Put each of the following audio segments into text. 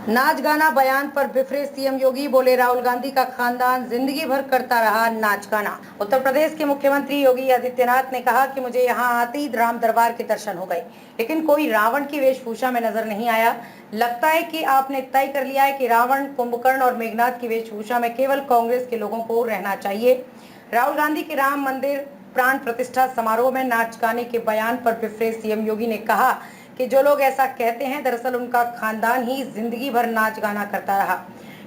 नाच गाना बयान पर बिफरे सीएम योगी, बोले राहुल गांधी का खानदान जिंदगी भर करता रहा नाच गाना। उत्तर प्रदेश के मुख्यमंत्री योगी आदित्यनाथ ने कहा कि मुझे यहां आते ही राम दरबार के दर्शन हो गए, लेकिन कोई रावण की वेशभूषा में नजर नहीं आया। लगता है कि आपने तय कर लिया है कि रावण, कुंभकर्ण और मेघनाथ की वेशभूषा में केवल कांग्रेस के लोगों को रहना चाहिए। राहुल गांधी के राम मंदिर प्राण प्रतिष्ठा समारोह में नाच गाने के बयान पर बिफरे सीएम योगी ने कहा कि जो लोग ऐसा कहते हैं, दरअसल उनका खानदान ही जिंदगी भर नाच गाना करता रहा।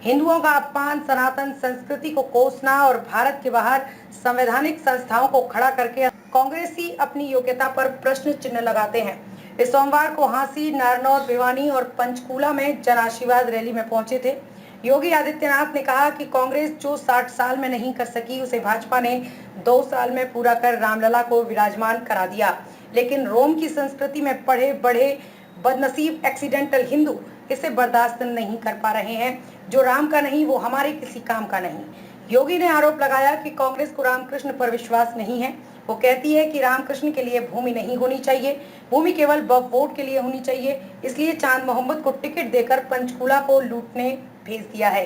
हिंदुओं का अपमान, सनातन संस्कृति को कोसना और भारत के बाहर संवैधानिक संस्थाओं को खड़ा करके कांग्रेसी अपनी योग्यता पर प्रश्न चिन्ह लगाते हैं। इस सोमवार को हांसी, नारनौल, भिवानी और पंचकूला में जन आशीर्वाद रैली में पहुंचे थे। योगी आदित्यनाथ ने कहा कि कांग्रेस जो 60 साल में नहीं कर सकी, उसे भाजपा ने 2 साल में पूरा कर रामलला को विराजमान करा दिया। लेकिन रोम की संस्कृति में पढ़े बढ़े बदनसीब एक्सीडेंटल हिंदू इसे बर्दाश्त नहीं कर पा रहे हैं। जो राम का नहीं, वो हमारे किसी काम का नहीं। योगी ने आरोप लगाया कि कांग्रेस को रामकृष्ण पर विश्वास नहीं है। वो कहती है कि रामकृष्ण के लिए भूमि नहीं होनी चाहिए, भूमि केवल वोट के लिए होनी चाहिए। इसलिए चांद मोहम्मद को टिकट देकर पंचकूला को लूटने भेज दिया है।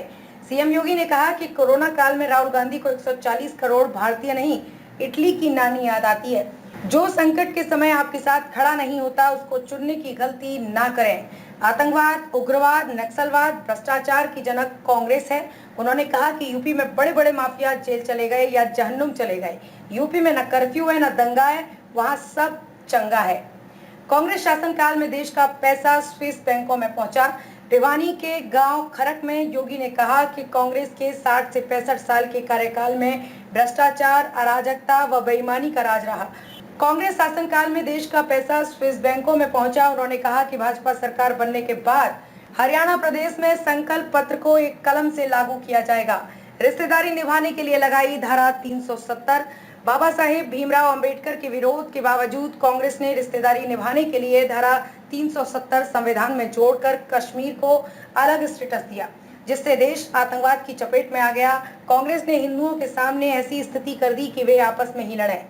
सीएम योगी ने कहा कि कोरोना काल में राहुल गांधी को 140 करोड़ भारतीय नहीं, इटली की नानी याद आती है। जो संकट के समय आपके साथ खड़ा नहीं होता, उसको चुनने की गलती ना करें। आतंकवाद, उग्रवाद, नक्सलवाद, भ्रष्टाचार की जनक कांग्रेस है। उन्होंने कहा कि यूपी में बड़े बड़े माफिया जेल चले गए या जहन्नुम चले गए। यूपी में न कर्फ्यू है, न दंगा है, वहाँ सब चंगा है। कांग्रेस शासनकाल में देश का पैसा स्विस बैंकों में पहुंचा। भिवानी के गांव खरक में योगी ने कहा कि कांग्रेस के 60 से 65 साल के कार्यकाल में भ्रष्टाचार, अराजकता व बेईमानी का राज रहा। कांग्रेस शासनकाल में देश का पैसा स्विस बैंकों में पहुंचा। उन्होंने कहा कि भाजपा सरकार बनने के बाद हरियाणा प्रदेश में संकल्प पत्र को एक कलम से लागू किया जाएगा। रिश्तेदारी निभाने के लिए लगाई धारा 370। बाबा साहेब भीमराव अंबेडकर के विरोध के बावजूद कांग्रेस ने रिश्तेदारी निभाने के लिए धारा 370 संविधान में जोड़कर कश्मीर को अलग स्टेटस दिया, जिससे देश आतंकवाद की चपेट में आ गया। कांग्रेस ने हिंदुओं के सामने ऐसी स्थिति कर दी कि वे आपस में ही लड़े।